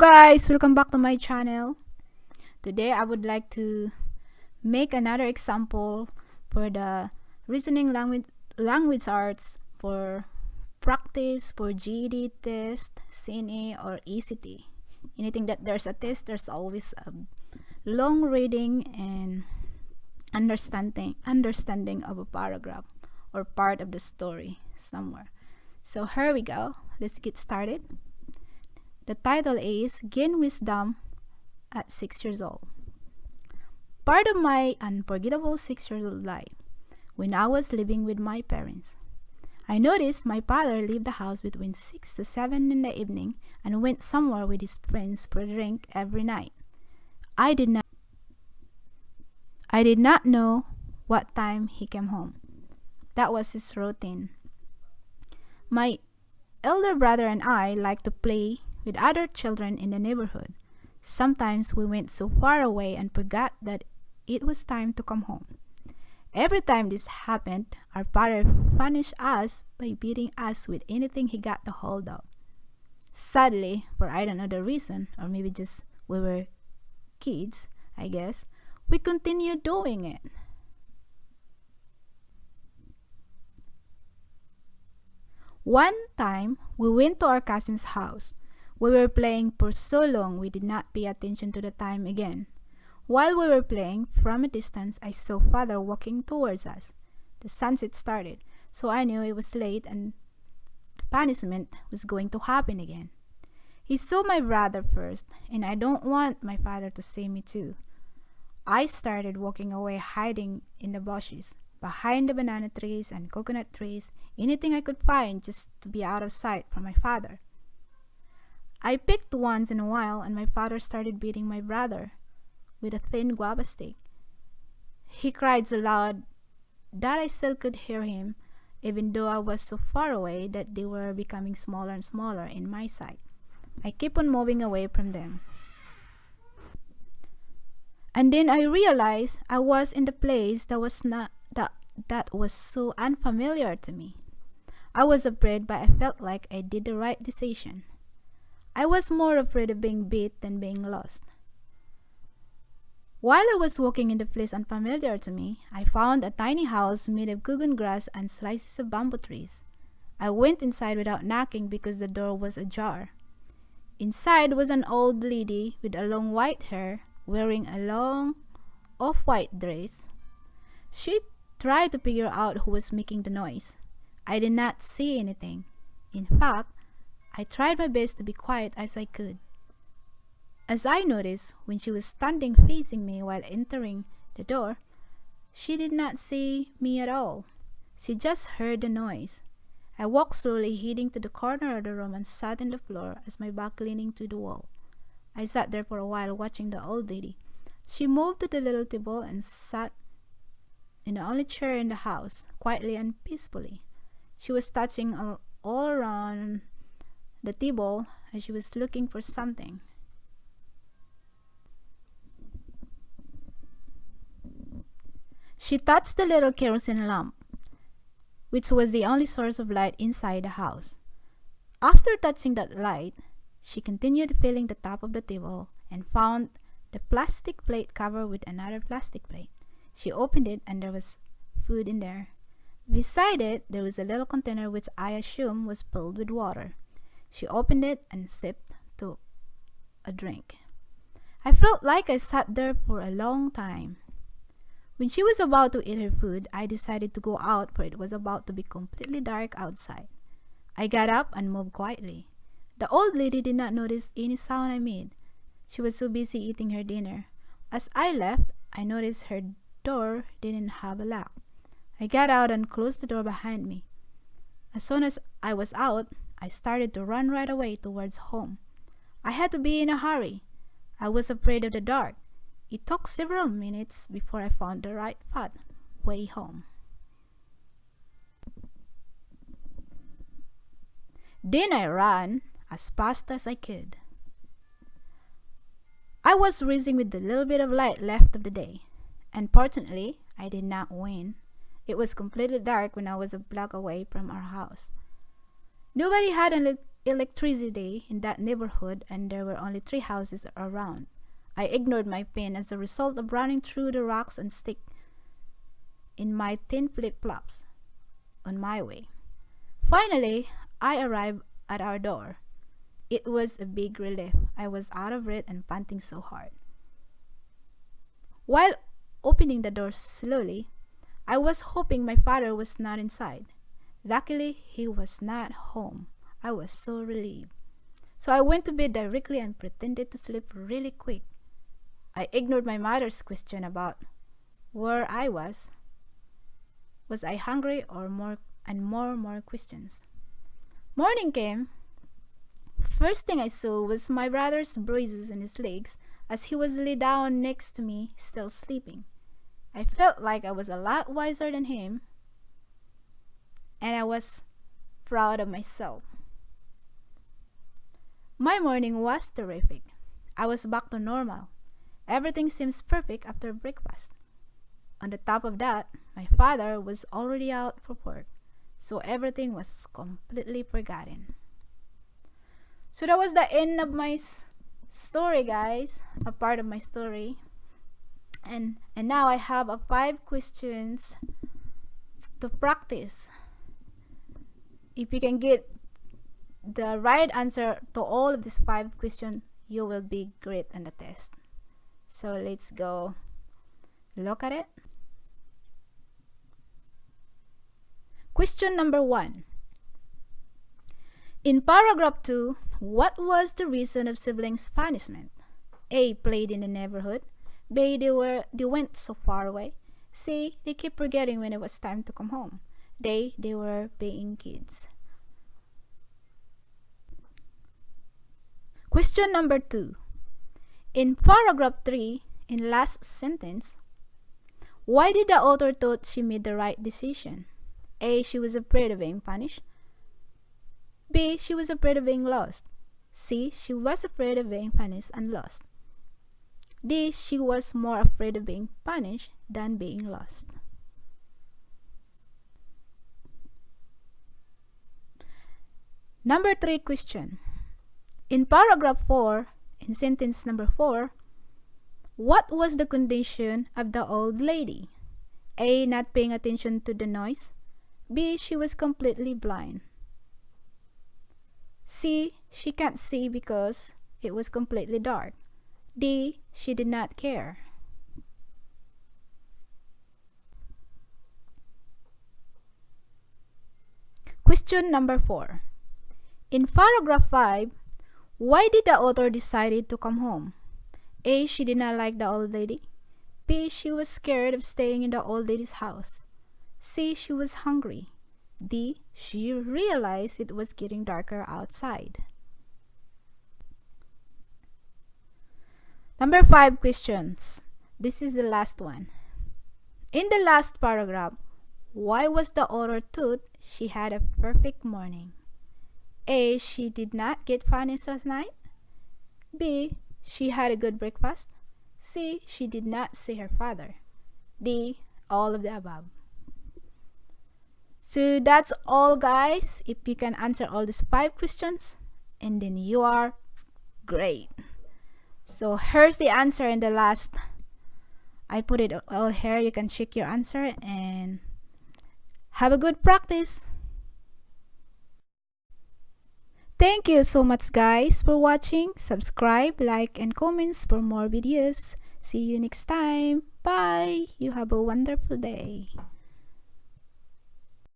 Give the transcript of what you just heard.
guys, welcome back to my channel. Today I would like to make another example for the reasoning language arts for practice for GED test, CNA or ECT. Anything that there's a test, there's always a long reading and understanding of a paragraph or part of the story somewhere. So here we go. Let's get started. The title is Gain Wisdom at 6 years old. Part of my unforgettable 6-year-old life, when I was living with my parents, I noticed my father left the house between 6 to 7 in the evening and went somewhere with his friends for a drink every night. I did not know what time he came home. That was his routine. My elder brother and I liked to play with other children in the neighborhood. Sometimes we went so far away and forgot that it was time to come home. Every time this happened, our father punished us by beating us with anything he got the hold of. Sadly, for I don't know the reason, or maybe just we were kids, I guess, we continued doing it. One time, we went to our cousin's house. We were playing for so long we did not pay attention to the time again. While we were playing, from a distance, I saw father walking towards us. The sunset started, so I knew it was late and the punishment was going to happen again. He saw my brother first, and I don't want my father to see me too. I started walking away, hiding in the bushes, behind the banana trees and coconut trees, anything I could find just to be out of sight from my father. I picked once in a while, and my father started beating my brother with a thin guava stick. He cried so loud that I still could hear him, even though I was so far away that they were becoming smaller and smaller in my sight. I kept on moving away from them. And then I realized I was in the place that was so unfamiliar to me. I was afraid, but I felt like I did the right decision. I was more afraid of being beat than being lost. While I was walking in the place unfamiliar to me, I found a tiny house made of coconut grass and slices of bamboo trees. I went inside without knocking because the door was ajar. Inside was an old lady with a long white hair, wearing a long off-white dress. She tried to figure out who was making the noise. I did not see anything. In fact, I tried my best to be quiet as I could. As I noticed, when she was standing facing me while entering the door, she did not see me at all. She just heard the noise. I walked slowly, heading to the corner of the room and sat on the floor as my back leaning to the wall. I sat there for a while watching the old lady. She moved to the little table and sat in the only chair in the house, quietly and peacefully. She was touching all around the table as she was looking for something. She touched the little kerosene lamp, which was the only source of light inside the house. After touching that light, she continued feeling the top of the table and found the plastic plate covered with another plastic plate. She opened it and there was food in there. Beside it, there was a little container which I assume was filled with water. She opened it and sipped to a drink. I felt like I sat there for a long time. When she was about to eat her food, I decided to go out, for it was about to be completely dark outside. I got up and moved quietly. The old lady did not notice any sound I made. She was so busy eating her dinner. As I left, I noticed her door didn't have a lock. I got out and closed the door behind me. As soon as I was out, I started to run right away towards home. I had to be in a hurry. I was afraid of the dark. It took several minutes before I found the right way home. Then I ran as fast as I could. I was racing with the little bit of light left of the day. Unfortunately, I did not win. It was completely dark when I was a block away from our house. Nobody had electricity in that neighborhood and there were only 3 houses around. I ignored my pain as a result of running through the rocks and sticks in my thin flip-flops on my way. Finally, I arrived at our door. It was a big relief. I was out of breath and panting so hard. While opening the door slowly, I was hoping my father was not inside. Luckily, he was not home. I was so relieved. So I went to bed directly and pretended to sleep really quick. I ignored my mother's question about where I was. Was I hungry or more questions? Morning came. First thing I saw was my brother's bruises in his legs as he was laid down next to me, still sleeping. I felt like I was a lot wiser than him, and I was proud of myself. My morning was terrific. I was back to normal. Everything seems perfect after breakfast. On the top of that, my father was already out for work, so everything was completely forgotten. So that was the end of my story, guys. A part of my story. And now I have 5 questions to practice. If you can get the right answer to all of these 5 questions, you will be great on the test. So let's go look at it. Question number 1. In paragraph 2, what was the reason of siblings' punishment? A. Played in the neighborhood. B. They went so far away. C. They kept forgetting when it was time to come home. D. They were being kids. Question number 2. In paragraph 3, in last sentence, why did the author thought she made the right decision? A. She was afraid of being punished. B. She was afraid of being lost. C. She was afraid of being punished and lost. D. She was more afraid of being punished than being lost. Number 3 question. In paragraph 4, in sentence number 4, what was the condition of the old lady? A. Not paying attention to the noise. B. She was completely blind. C. She can't see because it was completely dark. D. She did not care. Question number 4. In paragraph 5, why did the author decide to come home? A. She did not like the old lady. B. She was scared of staying in the old lady's house. C. She was hungry. D. She realized it was getting darker outside. Number 5 questions. This is the last one. In the last paragraph, why was the author thought she had a perfect morning? A. She did not get punished last night. B. She had a good breakfast. C. She did not see her father. D. All of the above. So that's all, guys. If you can answer all these 5 questions, and then you are great. So here's the answer in the last. I put it all here. You can check your answer and have a good practice. Thank you so much, guys, for watching. Subscribe, like, and comments for more videos. See you next time. Bye. You have a wonderful day.